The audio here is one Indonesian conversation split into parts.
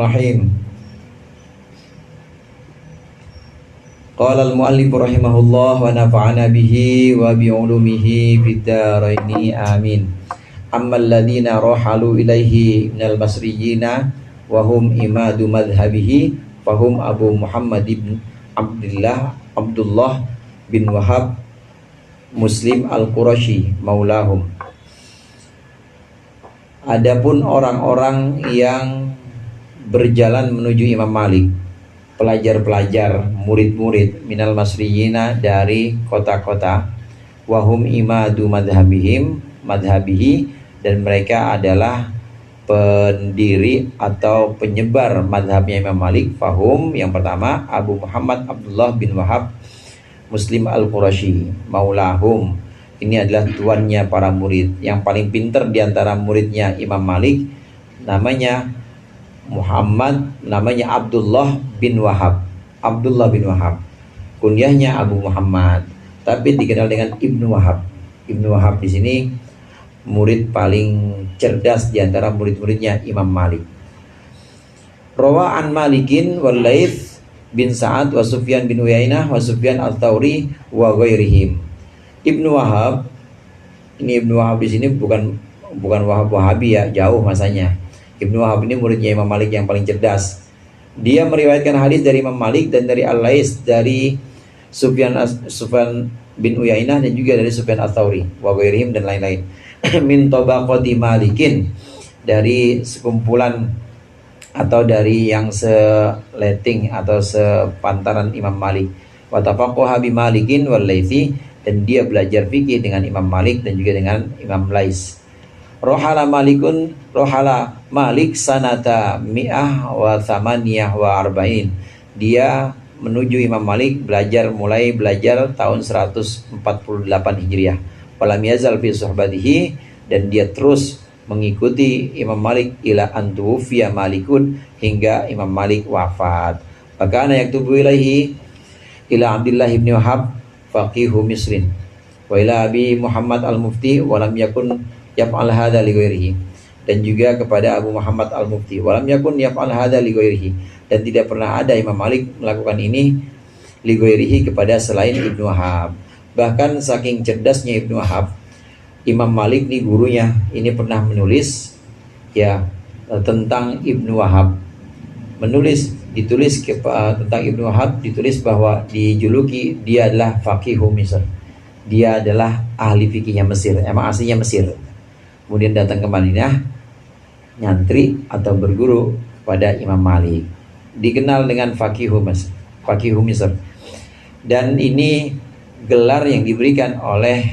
Bismillahirrahmanirrahim. Qala al-muallif rahimahullah wa nafa'ana bihi wa bi'ulumihi fid dharaini amin. Amma alladhina rahalu ilaihi minal basriyina wa hum imadu madhhabihi fahum Abu Muhammad ibn Abdullah bin Wahab Muslim al-Qurashi maulahum. Adapun orang-orang yang berjalan menuju Imam Malik, pelajar-pelajar, murid-murid minal masriyina dari kota-kota, wahum imadu madhabihi, dan mereka adalah pendiri atau penyebar madhabnya Imam Malik. Fahum, yang pertama, Abu Muhammad Abdullah bin Wahab Muslim al-Qurashi maulahum. Ini adalah tuannya para murid. Yang paling pintar di antara muridnya Imam Malik namanya Abdullah bin Wahab. Abdullah bin Wahab. Kunyahnya Abu Muhammad, tapi dikenal dengan Ibnu Wahab. Ibnu Wahab di sini murid paling cerdas di antara murid-muridnya Imam Malik. Rawa an Malikin wal Laits bin Sa'ad wa Sufyan bin Uyainah wa Sufyan al-Thawri wa ghairihim. Ibnu Wahab, ini Ibnu Wahab di sini bukan Wahab Wahabi ya, jauh masanya. Ibnu Wahab ini muridnya Imam Malik yang paling cerdas. Dia meriwayatkan hadis dari Imam Malik dan dari Al-Laits, dari Sufyan bin Uyainah, dan juga dari Sufyan al-Thawri wa ghairihim dan lain-lain. Min tabaqati Malikin, dari sekumpulan atau dari yang seleting atau sepantaran Imam Malik. Wa tafaqaha bi Malikin wal Laitsi, dan dia belajar fikih dengan Imam Malik dan juga dengan Imam Lais. Rohala Malik sanata mi'ah wa thamaniyah wa arba'in. Dia menuju Imam Malik mulai belajar tahun 148 Hijriah. Walam yazal fi suhbatihi, dan dia terus mengikuti Imam Malik ila antufiya Malikun, hingga Imam Malik wafat. Fakana yaktubu ilaihi ila Abdullah ibn Wahab faqihu Misrin wa ila Abi Muhammad al-Mufti wa lam yakun yaf'al hadha li ghairihi, dan juga kepada Abu Muhammad al-Mufti wa lam yakun yaf'al hadha li ghairihi, dan tidak pernah ada Imam Malik melakukan ini li ghairihi, kepada selain Ibnu Wahab. Bahkan saking cerdasnya Ibnu Wahab, Imam Malik nih gurunya ini pernah menulis ya tentang Ibnu Wahab. Ditulis tentang Ibnu Wahab, ditulis bahwa dijuluki dia adalah faqihu Misr. Dia adalah ahli fikihnya Mesir, emang aslinya Mesir. Kemudian datang ke Madinah, nyantri atau berguru pada Imam Malik. Dikenal dengan faqihu Misr. Dan ini gelar yang diberikan oleh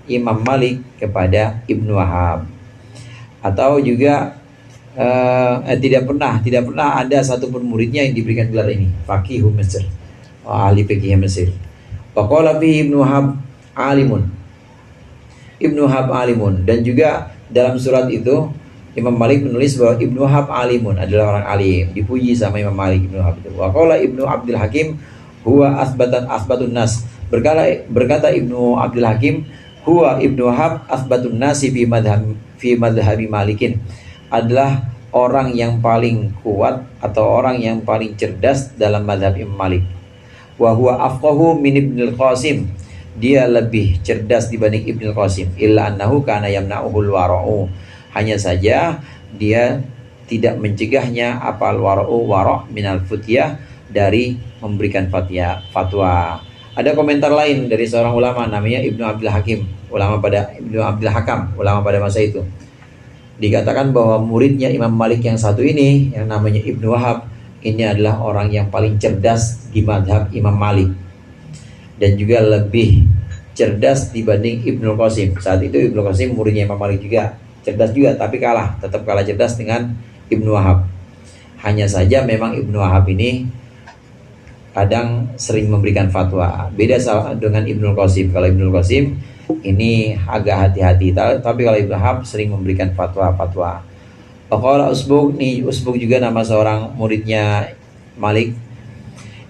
Imam Malik kepada Ibnu Wahab. Atau juga tidak pernah ada satupun muridnya yang diberikan gelar ini, faqihu Mesir, ahli fikih Mesir. Faqala fi Ibnu Wahab alimun. Ibnu Wahab alimun, dan juga dalam surat itu Imam Malik menulis bahwa Ibnu Wahab alimun, adalah orang alim, dipuji sama Imam Malik Ibnu Wahab itu. Wa qala Ibnu Abdul Hakim huwa asbatun nas. Berkata Ibnu Abdul Hakim, huwa Ibnu Wahab asbatun nasi fi madhhabi Malikin, adalah orang yang paling kuat atau orang yang paling cerdas dalam mazhab Imam Malik. Wa huwa afqahu min Ibnul Qasim, dia lebih cerdas dibanding Ibnul Qasim. Illa annahu kana yamna'uhul wara'u, hanya saja dia tidak mencegahnya apal wara'u minal futyah, dari memberikan fatwa. Ada komentar lain dari seorang ulama namanya Ibnu Abdul Hakim, ulama pada masa itu. Dikatakan bahwa muridnya Imam Malik yang satu ini, yang namanya Ibnu Wahab, ini adalah orang yang paling cerdas di madhab Imam Malik, dan juga lebih cerdas dibanding Ibnu Qasim. Saat itu Ibnu Qasim muridnya Imam Malik juga, cerdas juga, tapi tetap kalah cerdas dengan Ibnu Wahab. Hanya saja memang Ibnu Wahab ini kadang sering memberikan fatwa, beda dengan Ibnu Qasim. Kalau Ibnu Qasim ini agak hati-hati, tapi kalau Ibnu Wahab sering memberikan fatwa-fatwa. Faqala Usbug, nih Usbug juga nama seorang muridnya Malik.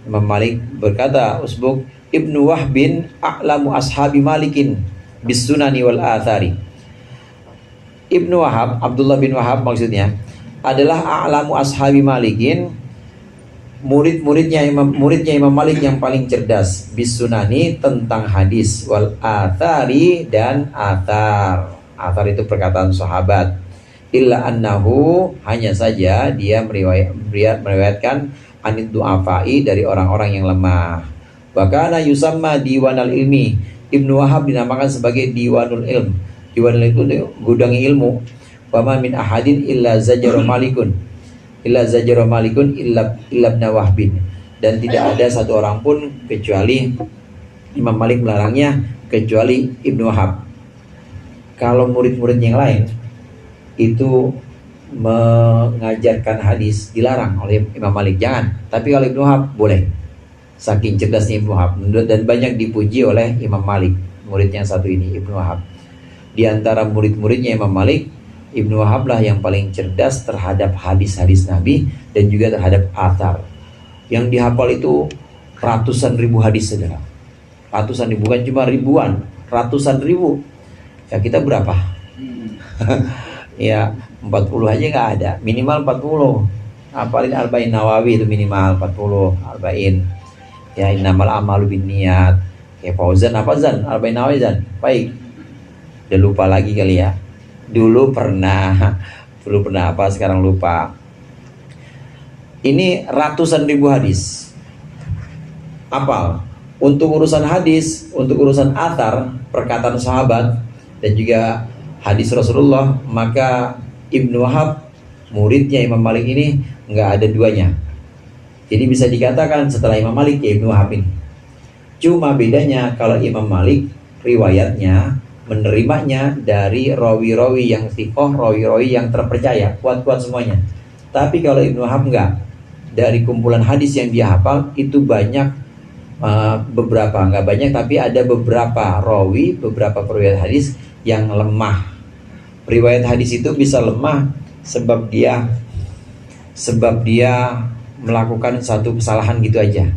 Imam Malik berkata, Usbug, Ibnu Wahbin a'lamu ashabi Malikin bis sunani wal athari. Ibnu Wahab, Abdullah bin Wahab maksudnya, adalah a'lamu ashabi Malikin, muridnya Imam Malik yang paling cerdas, bis sunani, tentang hadis, wal athari, dan athar. Athar itu perkataan sahabat. Illa annahu, hanya saja dia meriwayatkan anid du'afai, dari orang-orang yang lemah. Bahkan yusamma diwanal ilmi, Ibnu Wahab dinamakan sebagai diwanul ilm. Diwanul itu gudang ilmu. Wama min ahadin illa zajara malikun illa ibn Wahbin, dan tidak ada satu orang pun kecuali Imam Malik melarangnya, kecuali Ibnu Wahab. Kalau murid-murid yang lain itu mengajarkan hadis dilarang oleh Imam Malik, jangan. Tapi kalau Ibnu Wahab boleh, saking cerdasnya Ibnu Wahab, dan banyak dipuji oleh Imam Malik. Murid yang satu ini Ibnu Wahab, di antara murid-muridnya Imam Malik, Ibnu Wahab lah yang paling cerdas terhadap hadis-hadis Nabi dan juga terhadap athar. Yang dihafal itu ratusan ribu hadis, saudara. Ratusan ribu, bukan cuma ribuan, ratusan ribu. Ya kita berapa? Ya 40 aja nggak ada, minimal 40. Hafalin Arba'in Nawawi itu minimal 40, Arba'in. Ya innamal amalu binniyat. Ya Fauzan apa Zan? Arba'in Nawawi Zan. Baik. Udah lupa lagi kali ya. Dulu pernah apa, sekarang lupa. Ini ratusan ribu hadis. Apal. Untuk urusan hadis, untuk urusan athar, perkataan sahabat, dan juga hadis Rasulullah, maka Ibnu Wahab, muridnya Imam Malik ini, nggak ada duanya. Jadi bisa dikatakan setelah Imam Malik ya Ibnu Wahab ini. Cuma bedanya kalau Imam Malik riwayatnya, menerimanya dari rawi-rawi yang thiqah, rawi-rawi yang terpercaya, kuat-kuat semuanya. Tapi kalau Ibnu Wahab enggak. Dari kumpulan hadis yang dia hafal itu banyak, beberapa, enggak banyak, tapi ada beberapa rawi, beberapa periwayat hadis yang lemah. Riwayat hadis itu bisa lemah sebab dia melakukan satu kesalahan gitu aja.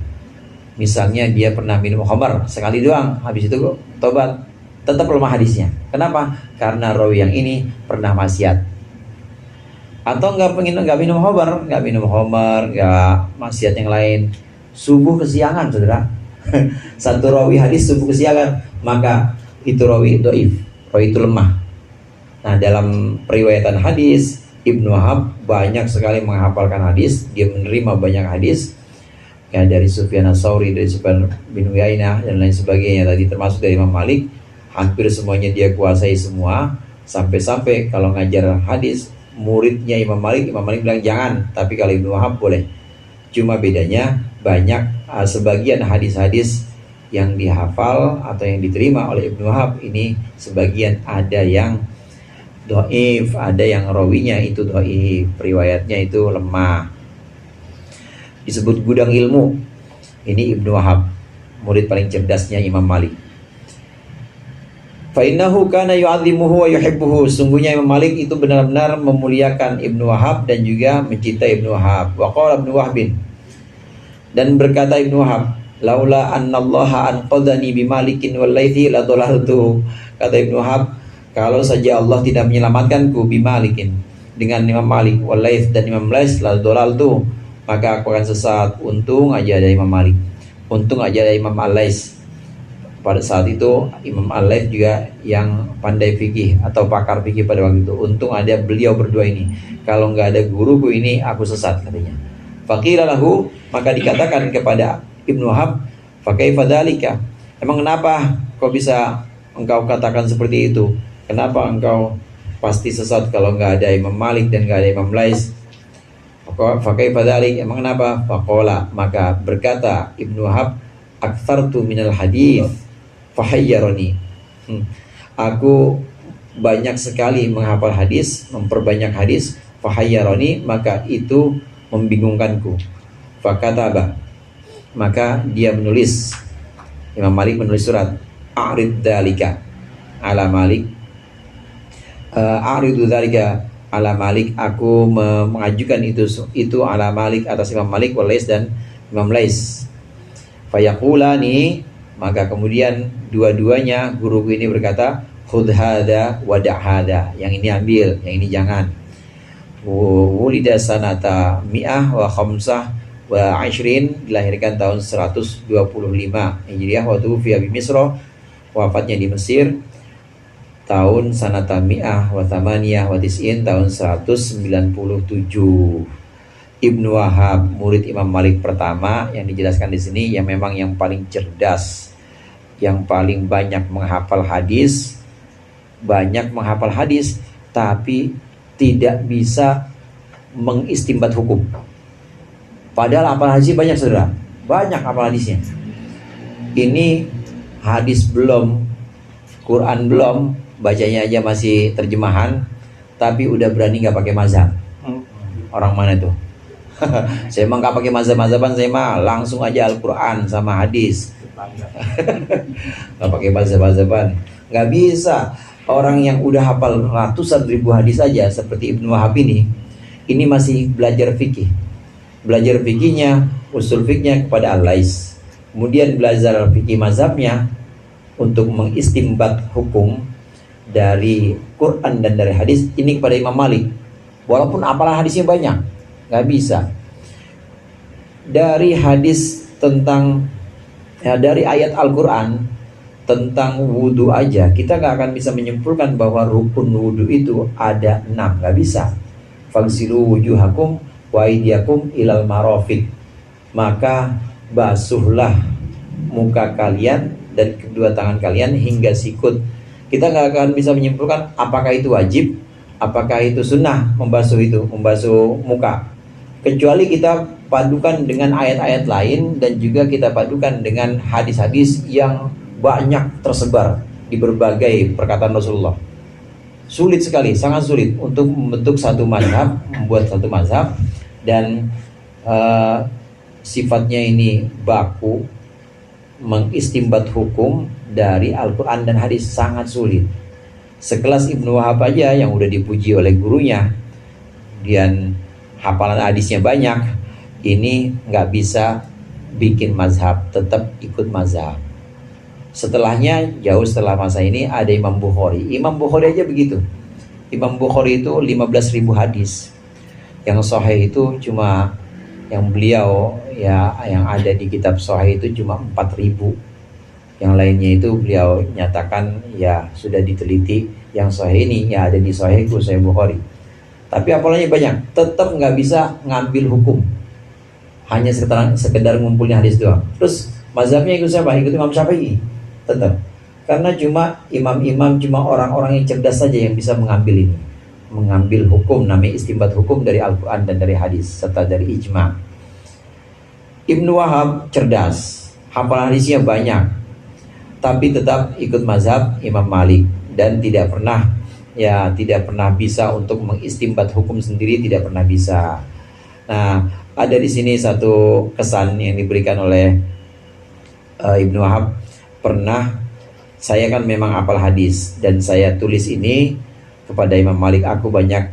Misalnya dia pernah minum khamar sekali doang, habis itu tobat, tetap lemah hadisnya. Kenapa? Karena rawi yang ini pernah maksiat. Atau nggak minum khamar, nggak maksiat yang lain. Subuh kesiangan, saudara. Satu rawi hadis subuh kesiangan, maka itu rawi dhaif, rawi itu lemah. Nah, dalam periwayatan hadis, Ibnu Wahab banyak sekali menghafalkan hadis, dia menerima banyak hadis. Ya, dari Sufyan Ats-Tsauri, dari Sufyan bin Uyainah dan lain sebagainya tadi, termasuk dari Imam Malik. Hampir semuanya dia kuasai semua. Sampai-sampai kalau ngajar hadis, muridnya Imam Malik bilang jangan, tapi kalau Ibnu Wahab boleh. Cuma bedanya banyak sebagian hadis-hadis yang dihafal atau yang diterima oleh Ibnu Wahab ini, sebagian ada yang dhaif, ada yang rawinya itu dhaif, riwayatnya itu lemah. Disebut gudang ilmu. Ini Ibnu Wahab, murid paling cerdasnya Imam Malik. Fa innahu kana yu'azzimuhu wa yuhibbuhu. Sungguhnya Imam Malik itu benar-benar memuliakan Ibnu Wahab dan juga mencintai Ibnu Wahab. Wa qala Ibnu Wahbin, dan berkata Ibnu Wahab, laula annallaha anqadhani bi Malikin wal Laitsi la dhalaltu. Kata Ibnu Wahab, kalau saja Allah tidak menyelamatkanku bi Malikin, dengan Imam Malik, wal Laits, dan Imam Laits, la dhalaltu, maka aku akan sesat. Untung aja ada Imam Malik, untung aja ada Imam Al-Laits. Pada saat itu Imam Al-Laits juga yang pandai fikih atau pakar fikih pada waktu itu. Untung ada beliau berdua ini. Kalau nggak ada guruku ini, aku sesat, katanya. Faqila lahu, maka dikatakan kepada Ibnu Wahab, fa kaifa dzalika? Emang kenapa kau bisa engkau katakan seperti itu? Kenapa engkau pasti sesat kalau nggak ada Imam Malik dan nggak ada Imam Laits? Fa kaifa dzalik? Emang kenapa? Faqala, maka berkata Ibnu Wahab, aktsartu minal hadits fahayyarani. Aku banyak sekali menghafal hadis, memperbanyak hadis, fahayyarani, maka itu membingungkanku. Fakataba, maka dia menulis, Imam Malik menulis surat, a'rid dzalika ala Malik, a'ridu dzalika ala Malik, aku mengajukan itu ala Malik, atas Imam Malik, wal Laits, dan Imam Laits. Fayaqulani, maka kemudian dua-duanya guruku ini berkata, khudh hadza wa da' hadza, yang ini ambil, yang ini jangan. Wulida sanata mi'ah wa khamsah wa ashrin, dilahirkan tahun 125 Hijriah. Wa tuwfiya bi Misra, wafatnya di Mesir tahun sanata mi'ah wa thamaniyah wa tis'in, tahun 197. Ibnu Wahab, murid Imam Malik pertama yang dijelaskan di sini, yang memang yang paling cerdas, yang paling banyak menghafal hadis, tapi tidak bisa mengistimbat hukum. Padahal hafal hadis banyak, saudara, banyak hafal hadisnya. Ini hadis belum, Quran belum, bacanya aja masih terjemahan, tapi udah berani nggak pakai mazhab. Orang mana tuh? Saya emang nggak pakai mazhab-mazhaban, saya mah langsung aja Al-Quran sama hadis. Nggak pakai mazhab-mazhaban, nggak bisa. Orang yang udah hafal ratusan ribu hadis aja seperti Ibnu Wahab ini masih belajar fikih. Belajar fikihnya, usul fikihnya kepada Al-Lais. Kemudian belajar fikih mazhabnya untuk mengistimbat hukum dari Quran dan dari hadis ini kepada Imam Malik. Walaupun apalah hadisnya banyak, nggak bisa. Dari hadis tentang dari ayat Al-Quran tentang wudhu aja kita nggak akan bisa menyimpulkan bahwa rukun wudhu itu ada 6, nggak bisa. Fagsilu wujuhakum wa aydiyakum ilal marafiq, maka basuhlah muka kalian dan kedua tangan kalian hingga sikut. Kita nggak akan bisa menyimpulkan apakah itu wajib, apakah itu sunnah membasuh muka, kecuali kita padukan dengan ayat-ayat lain dan juga kita padukan dengan hadis-hadis yang banyak tersebar di berbagai perkataan Rasulullah. Sulit sekali, sangat sulit untuk membentuk satu mazhab, membuat satu mazhab, dan sifatnya ini baku, mengistimbat hukum dari Al-Quran dan hadis sangat sulit. Sekelas Ibnu Wahab aja yang udah dipuji oleh gurunya dan hafalan hadisnya banyak, ini nggak bisa bikin mazhab, tetap ikut mazhab. Setelahnya, jauh setelah masa ini, ada Imam Bukhari. Imam Bukhari aja begitu. Imam Bukhari itu 15.000 hadis. Yang sahih itu cuma yang beliau yang ada di kitab sahih itu cuma 4.000. Yang lainnya itu beliau nyatakan sudah diteliti, yang sahih ini ada di sahih Bukhari. Tapi apalagi banyak, tetap nggak bisa ngambil hukum. Hanya sekedar ngumpulin hadis doang. Terus mazhabnya ikut siapa? Ikut Imam Syafi'i. Tetap. Karena cuma imam-imam, cuma orang-orang yang cerdas saja yang bisa mengambil ini. Mengambil hukum, namanya istimbat hukum dari Al-Quran dan dari hadis, serta dari ijma. Ibnu Wahab cerdas, hafalan hadisnya banyak, tapi tetap ikut mazhab Imam Malik dan tidak pernah bisa untuk mengistimbat hukum sendiri, tidak pernah bisa. Nah, ada di sini satu kesan yang diberikan oleh Ibnu Wahab. Saya kan memang hafal hadis dan saya tulis ini kepada Imam Malik, aku banyak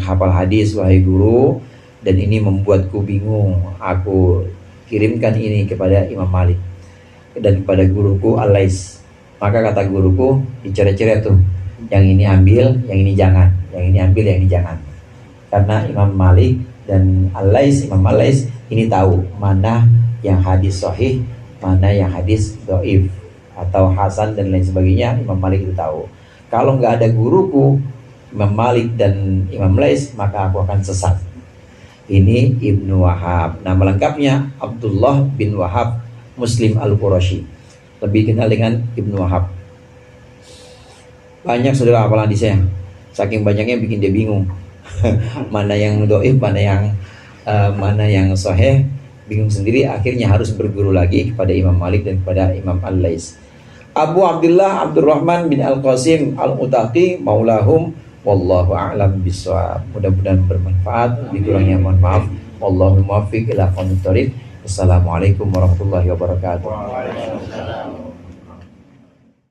hafal hadis wahai guru, dan ini membuatku bingung. Aku kirimkan ini kepada Imam Malik dan kepada guruku Al-Lais. Maka kata guruku, dicoret-coret tuh, yang ini ambil, yang ini jangan, yang ini ambil, yang ini jangan. Karena Imam Malik dan Imam Al-Lais ini tahu mana yang hadis sahih, mana yang hadis dhaif atau hasan dan lain sebagainya. Imam Malik itu tahu. Kalau nggak ada guruku Imam Malik dan Imam Lais, maka aku akan sesat. Ini Ibnu Wahab. Nama lengkapnya Abdullah bin Wahab Muslim Al-Qurashi, lebih kenal dengan Ibnu Wahab. Banyak saudara hafalan hadisnya, saking banyaknya bikin dia bingung. Mana yang dhaif, mana yang sahih, bingung sendiri. Akhirnya harus berguru lagi kepada Imam Malik dan kepada Imam Al-Lais. Abu Abdullah Abdurrahman bin Al-Qasim Al-Utaqi maulahum, wallahu a'lam bishawab. Mudah-mudahan bermanfaat, lebih kurangnya mohon maaf. Wallahu muwaffiq ila aqwamit thoriq. Assalamualaikum warahmatullahi wabarakatuh.